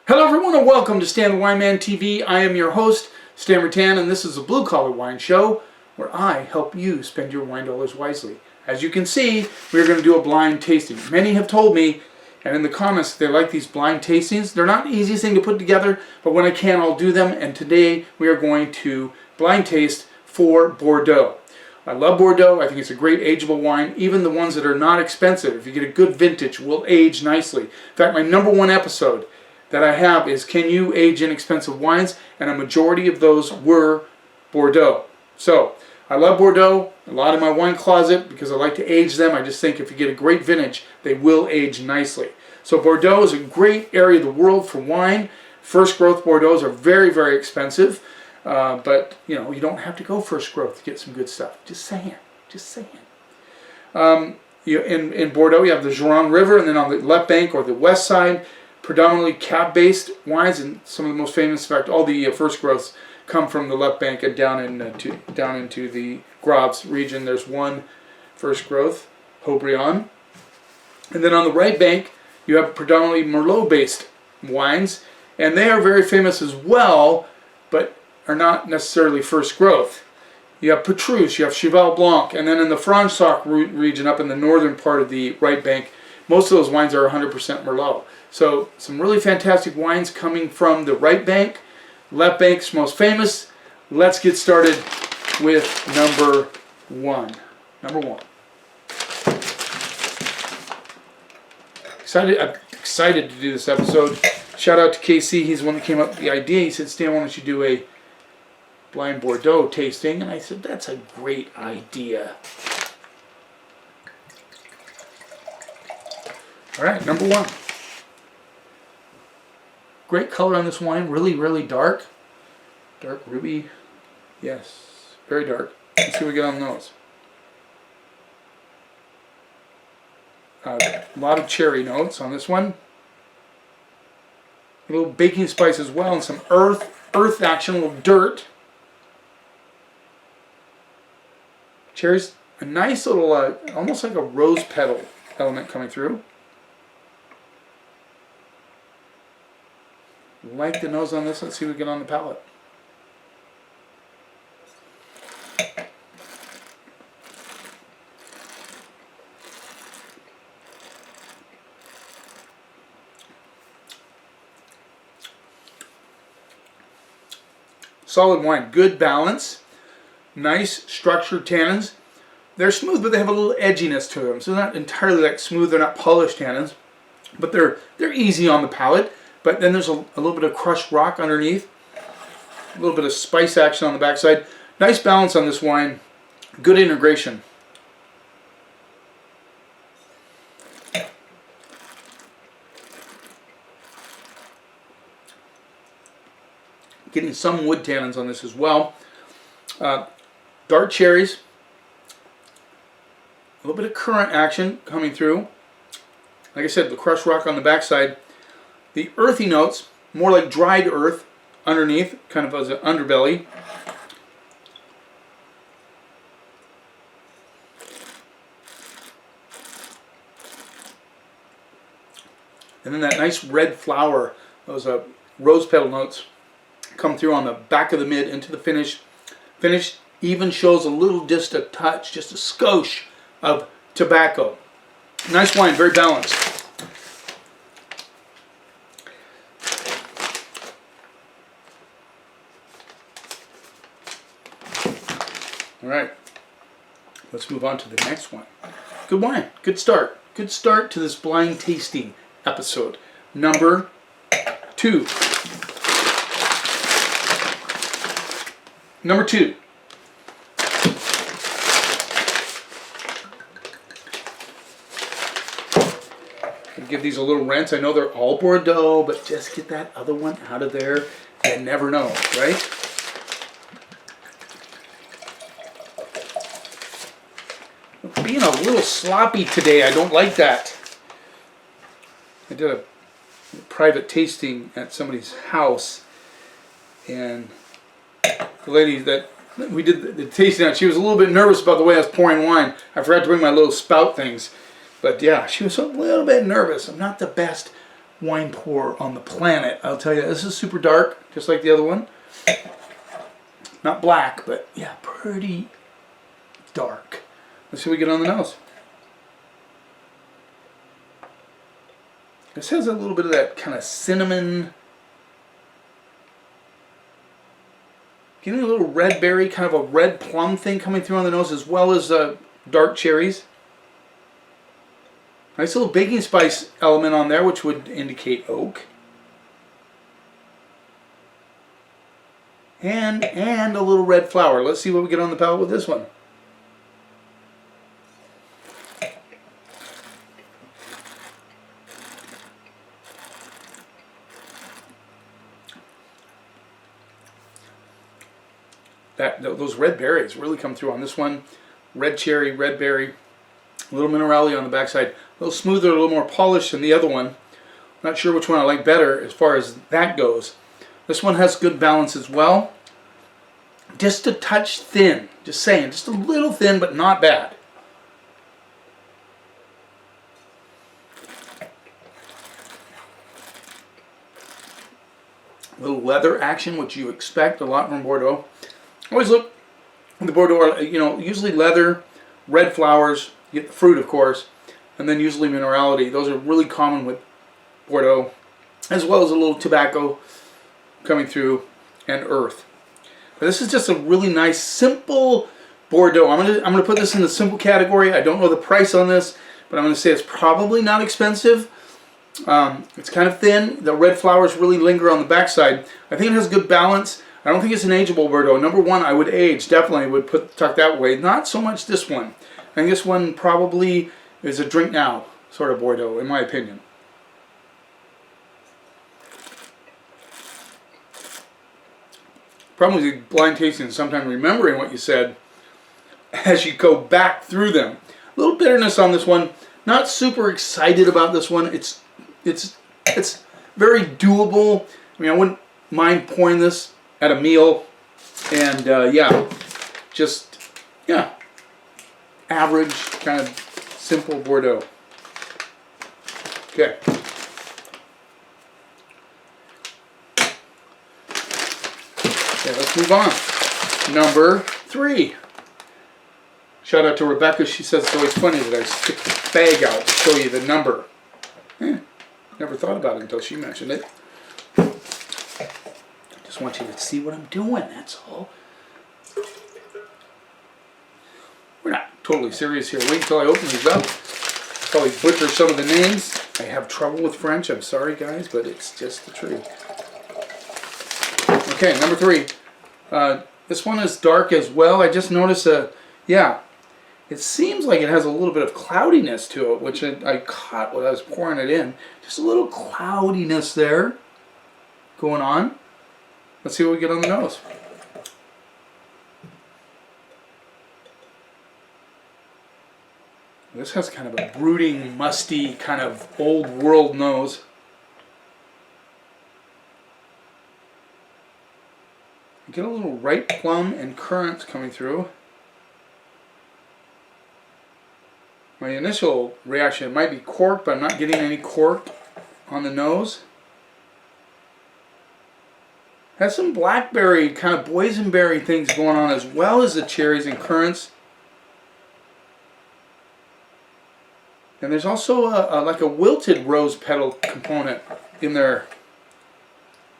Hello everyone and welcome to Stan the Wine Man TV. I am your host, Stan Rattan, and this is a blue collar wine show where I help you spend your wine dollars wisely. As you can see, we're going to do a blind tasting. Many have told me, and in the comments, they like these blind tastings. They're not the easiest thing to put together, but when I can, I'll do them. And today we are going to blind taste for Bordeaux. I love Bordeaux. I think it's a great ageable wine. Even the ones that are not expensive, if you get a good vintage, will age nicely. In fact, my #1 episode that I have is Can You Age Inexpensive Wines? And a majority of those were Bordeaux. So, I love Bordeaux, a lot in my wine closet because I like to age them. I just think if you get a great vintage, they will age nicely. So Bordeaux is a great area of the world for wine. First growth Bordeaux are very, very expensive. But, you know, you don't have to go first growth to get some good stuff. Just saying. Just saying. In Bordeaux, you have the Gironde River, and then on the left bank or the west side, predominantly cab-based wines, and some of the most famous, in fact, all the first growths come from the left bank and down into the Graves region. There's one first growth, Haut-Brion. And then on the right bank, you have predominantly Merlot-based wines, and they are very famous as well, but are not necessarily first growth. You have Petrus, you have Cheval Blanc, and then in the Franche-Sac region, up in the northern part of the right bank, most of those wines are 100% Merlot. So some really fantastic wines coming from the right bank. Left bank's most famous. Let's get started with number one. I'm excited to do this episode. Shout out to KC. He's the one that came up with the idea. He said, Stan, why don't you do a blind Bordeaux tasting? And I said, that's a great idea. All right, number one. Great color on this wine, really, really dark. Dark ruby. Yes, very dark. Let's see what we get on the nose. A lot of cherry notes on this one. A little baking spice as well, and some earth action, a little dirt. Cherries, a nice little, almost like a rose petal element coming through. Like the nose on this. Let's see what we get on the palate. Solid wine, good balance, nice structured tannins. They're smooth, but they have a little edginess to them. So they're not entirely like smooth. They're not polished tannins, but they're easy on the palate. But then there's a little bit of crushed rock underneath, a little bit of spice action on the backside. Nice balance on this wine, good integration. Getting some wood tannins on this as well. Dark cherries, a little bit of currant action coming through. Like I said, the crushed rock on the backside. The earthy notes, more like dried earth underneath, kind of as an underbelly. And then that nice red flower, those rose petal notes come through on the back of the mid into the finish. Finish even shows a little, just a touch, just a skosh of tobacco. Nice wine, very balanced. All right, let's move on to the next one. Good wine, good start. Good start to this blind tasting episode. Number two. Number two. Give these a little rinse. I know they're all Bordeaux, but just get that other one out of there. You never know, right? Being a little sloppy today, I don't like that. I did a private tasting at somebody's house, and the lady that we did the tasting on, she was a little bit nervous about the way I was pouring wine. I forgot to bring my little spout things, but yeah, she was a little bit nervous. I'm not the best wine pour on the planet. I'll tell you, this is super dark, just like the other one. Not black, but yeah, pretty dark. Let's see what we get on the nose. This has a little bit of that kind of cinnamon, getting a little red berry, kind of a red plum thing coming through on the nose, as well as dark cherries. Nice little baking spice element on there, which would indicate oak. And a little red flower. Let's see what we get on the palate with this one. Those red berries really come through on this one. Red cherry, red berry, a little minerality on the backside. A little smoother, a little more polished than the other one. Not sure which one I like better as far as that goes. This one has good balance as well. Just a touch thin. Just saying, just a little thin, but not bad. A little leather action, which you expect a lot from Bordeaux. Always look at the Bordeaux, you know, usually leather, red flowers, you get the fruit of course, and then usually minerality. Those are really common with Bordeaux, as well as a little tobacco coming through and earth. But this is just a really nice, simple Bordeaux. I'm gonna put this in the simple category. I don't know the price on this, but I'm gonna say it's probably not expensive. It's kind of thin. The red flowers really linger on the backside. I think it has good balance. I don't think it's an ageable Bordeaux. Number one, I would age. Definitely would tuck that way. Not so much this one. I think this one probably is a drink now sort of Bordeaux, in my opinion. Problem with blind tasting is sometimes remembering what you said as you go back through them. A little bitterness on this one. Not super excited about this one. It's very doable. I mean, I wouldn't mind pouring this at a meal, and average kind of simple Bordeaux. Okay. Okay, let's move on. Number 3. Shout out to Rebecca. She says it's always funny that I stick the bag out to show you the number. Never thought about it until she mentioned it. Just want you to see what I'm doing, that's all. We're not totally serious here. Wait until I open these up. Probably butcher some of the names. I have trouble with French. I'm sorry, guys, but it's just the truth. Okay, number 3. This one is dark as well. I just noticed it seems like it has a little bit of cloudiness to it, which I caught when I was pouring it in. Just a little cloudiness there going on. Let's see what we get on the nose. This has kind of a brooding, musty, kind of old world nose. You get a little ripe plum and currants coming through. My initial reaction, it might be cork, but I'm not getting any cork on the nose. Has some blackberry, kind of boysenberry things going on, as well as the cherries and currants. And there's also like a wilted rose petal component in there.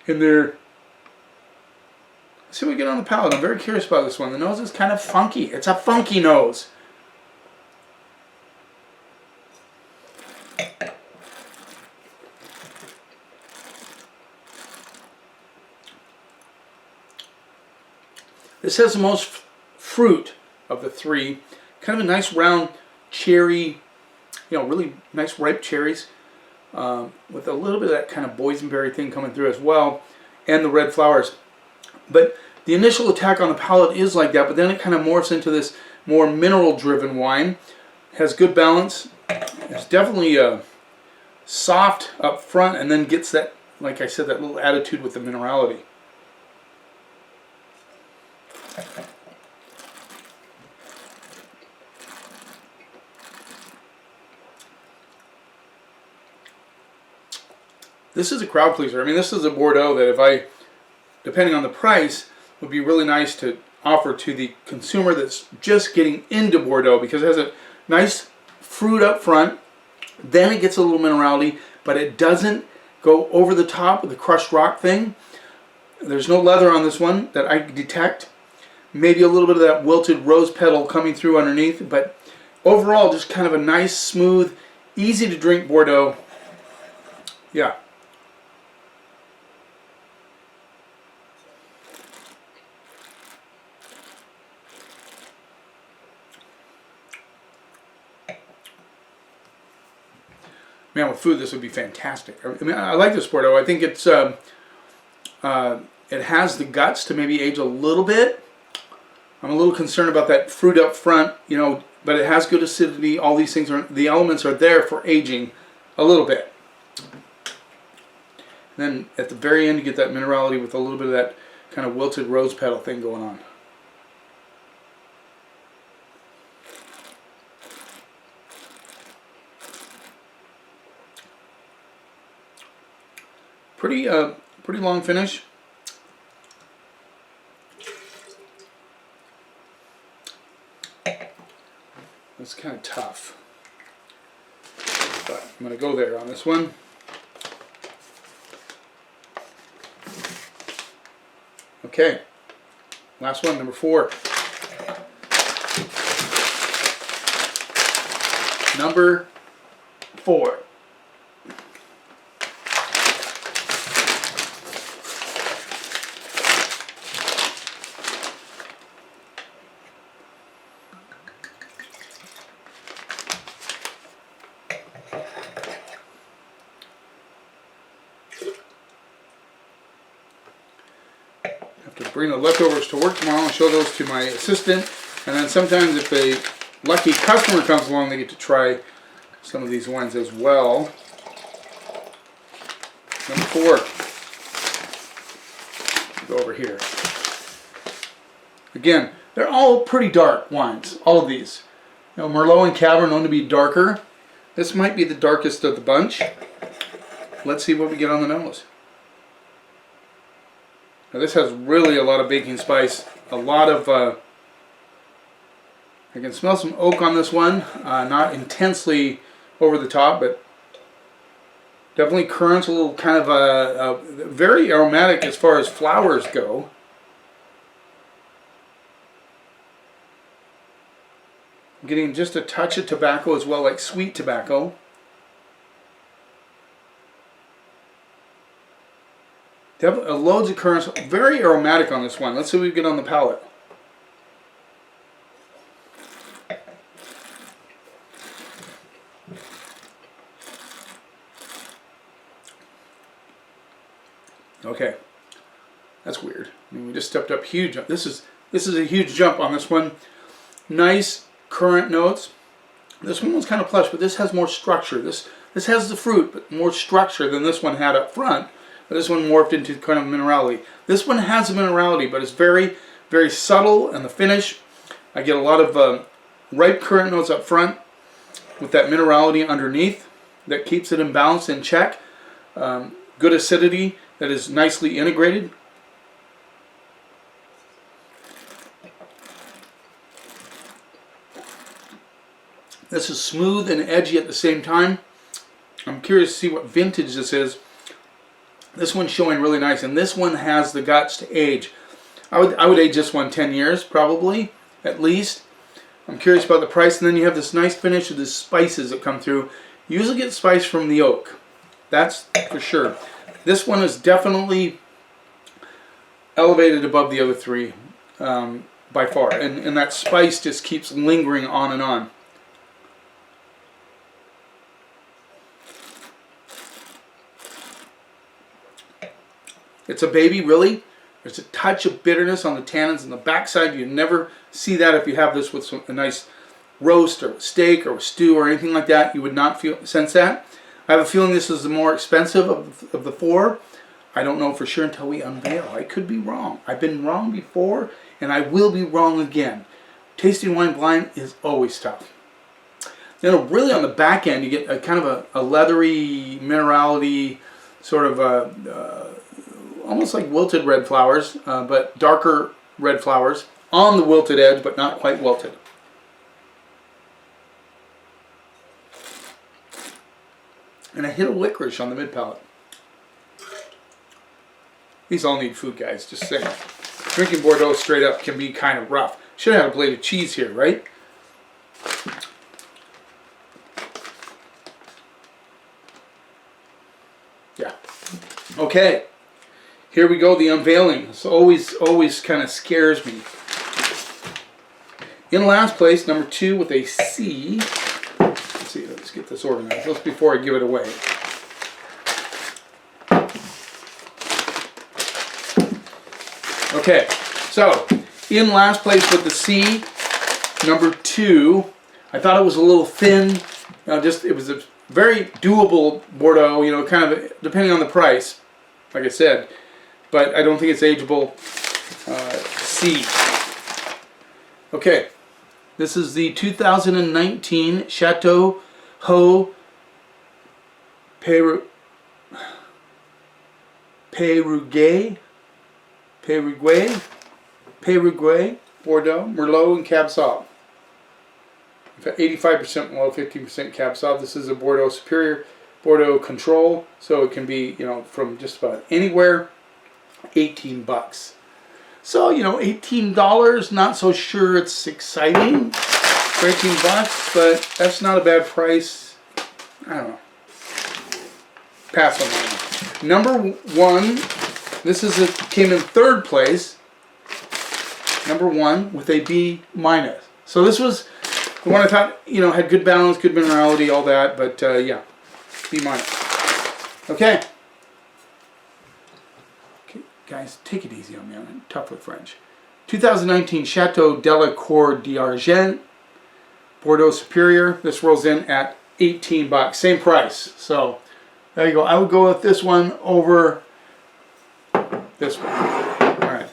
Let's see what we get on the palate. I'm very curious about this one. The nose is kind of funky. It's a funky nose. This has the most fruit of the 3. Kind of a nice round cherry, really nice ripe cherries with a little bit of that kind of boysenberry thing coming through as well, and the red flowers. But the initial attack on the palate is like that, but then it kind of morphs into this more mineral-driven wine. It has good balance. It's definitely soft up front, and then gets that, like I said, that little attitude with the minerality. This is a crowd pleaser. I mean, this is a Bordeaux that if I, depending on the price, would be really nice to offer to the consumer that's just getting into Bordeaux, because it has a nice fruit up front, then it gets a little minerality, but it doesn't go over the top of the crushed rock thing. There's no leather on this one that I detect. Maybe a little bit of that wilted rose petal coming through underneath, but overall just kind of a nice, smooth, easy to drink Bordeaux. Yeah. Man, with food this would be fantastic. I mean, I like this Bordeaux. I think it's it has the guts to maybe age a little bit. I'm a little concerned about that fruit up front, you know, but it has good acidity. All these things are, the elements are there for aging a little bit. And then at the very end you get that minerality with a little bit of that kind of wilted rose petal thing going on. Pretty long finish. It's kind of tough, but I'm going to go there on this one. Okay, last one, number 4. Number 4. Bring the leftovers to work tomorrow and show those to my assistant, and then sometimes if a lucky customer comes along they get to try some of these wines as well. Number 4. Go over here. Again, they're all pretty dark wines, all of these. You know, Merlot and Cab are known to be darker. This might be the darkest of the bunch. Let's see what we get on the nose. Now this has really a lot of baking spice, a lot of, I can smell some oak on this one, not intensely over the top, but definitely currants, a little kind of very aromatic as far as flowers go. I'm getting just a touch of tobacco as well, like sweet tobacco. Loads of currants, very aromatic on this one. Let's see what we get on the palate. Okay, that's weird. I mean, we just stepped up huge. This is a huge jump on this one. Nice currant notes. This one was kind of plush, but this has more structure. This has the fruit, but more structure than this one had up front. But this one morphed into kind of minerality. This one has a minerality, but it's very, very subtle in the finish. I get a lot of ripe currant notes up front with that minerality underneath that keeps it in balance, in check. Good acidity that is nicely integrated. This is smooth and edgy at the same time. I'm curious to see what vintage this is. This one's showing really nice, and this one has the guts to age. I would age this one 10 years, probably, at least. I'm curious about the price, and then you have this nice finish of the spices that come through. You usually get spice from the oak. That's for sure. This one is definitely elevated above the other 3 by far, and that spice just keeps lingering on and on. It's a baby, really. There's a touch of bitterness on the tannins on the backside. You never see that if you have this with a nice roast or steak or stew or anything like that. You would not sense that. I have a feeling this is the more expensive of the 4. I don't know for sure until we unveil. I could be wrong. I've been wrong before, and I will be wrong again. Tasting wine blind is always tough. Then really on the back end, you get a kind of a leathery minerality, sort of almost like wilted red flowers, but darker red flowers on the wilted edge, but not quite wilted. And a hint of licorice on the mid palate. These all need food, guys, just saying. Drinking Bordeaux straight up can be kind of rough. Should have had a blade of cheese here, right? Yeah. Okay. Here we go, the unveiling. This always kind of scares me. In last place, number 2 with a C. Let's see, let's get this organized. Just before I give it away. Okay, so in last place with the C, number 2. I thought it was a little thin. It was a very doable Bordeaux. Kind of depending on the price, like I said. But I don't think it's ageable. C. Okay, this is the 2019 Chateau Haut Peyruguet Bordeaux, Merlot, and Cab Sauv. 85% Merlot, 15% Cab Sauv. This is a Bordeaux Superior, Bordeaux Control, so it can be from just about anywhere. $18. So $18. Not so sure it's exciting for $18, but that's not a bad price. I don't know. Pass on that one. Number 1. This came in 3rd place. Number 1 with a B-. So this was the one I thought had good balance, good minerality, all that. But yeah, B-. Okay. Guys, take it easy on me. I'm tough with French. 2019 Chateau Delacour d'Argent Bordeaux Superior. This rolls in at $18. Same price. So there you go. I would go with this one over this one. Alright.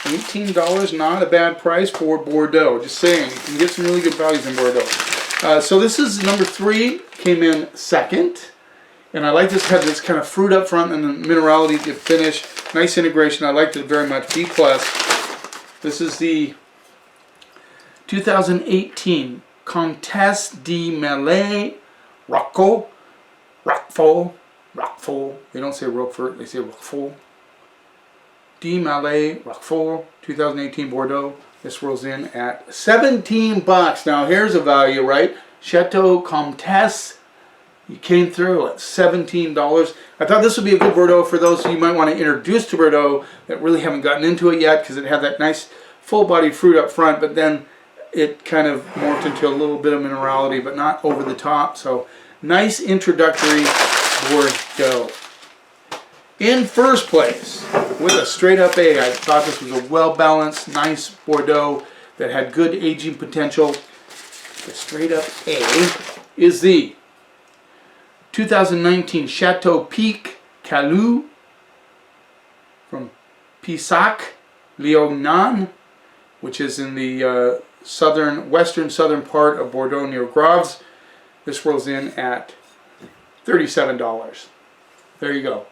$18, not a bad price for Bordeaux. Just saying, you can get some really good values in Bordeaux. So this is number 3, came in 2nd. And I like this, had this kind of fruit up front and the minerality to finish. Nice integration. I liked it very much. B+. This is the 2018 Comtesse de Melay Roquefort. They don't say Roquefort, they say Roquefort. De Melay Roquefort, 2018 Bordeaux. This rolls in at $17. Now here's a value, right? Chateau Comtesse. You came through at $17. I thought this would be a good Bordeaux for those you might want to introduce to Bordeaux that really haven't gotten into it yet, because it had that nice full-bodied fruit up front, but then it kind of morphed into a little bit of minerality, but not over the top. So nice introductory Bordeaux. In first place, with a straight up A, I thought this was a well-balanced, nice Bordeaux that had good aging potential. The straight up A is the 2019 Chateau Pic Calou from Pessac-Leognan, which is in the western southern part of Bordeaux near Graves. This rolls in at $37. There you go.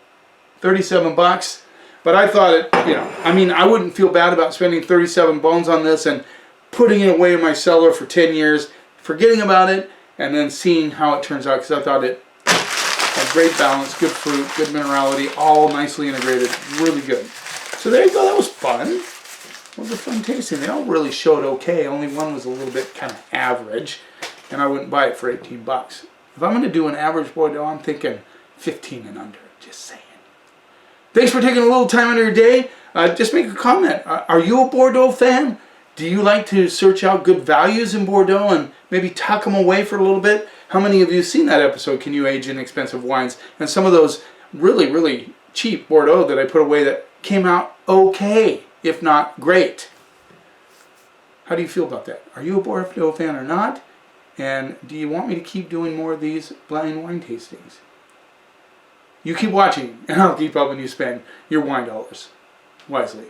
$37. But I thought I wouldn't feel bad about spending 37 bones on this and putting it away in my cellar for 10 years, forgetting about it, and then seeing how it turns out, because I thought it had great balance, good fruit, good minerality, all nicely integrated, really good. So there you go, that was fun. It was a fun tasting. They all really showed okay, only one was a little bit kind of average, and I wouldn't buy it for $18. If I'm going to do an average Bordeaux, I'm thinking 15 and under, just saying. Thanks for taking a little time out of your day. Just make a comment. Are you a Bordeaux fan? Do you like to search out good values in Bordeaux and maybe tuck them away for a little bit? How many of you have seen that episode, Can You Age Inexpensive Wines? And some of those really, really cheap Bordeaux that I put away that came out okay, if not great. How do you feel about that? Are you a Bordeaux fan or not? And do you want me to keep doing more of these blind wine tastings? You keep watching, and I'll keep helping you spend your wine dollars wisely.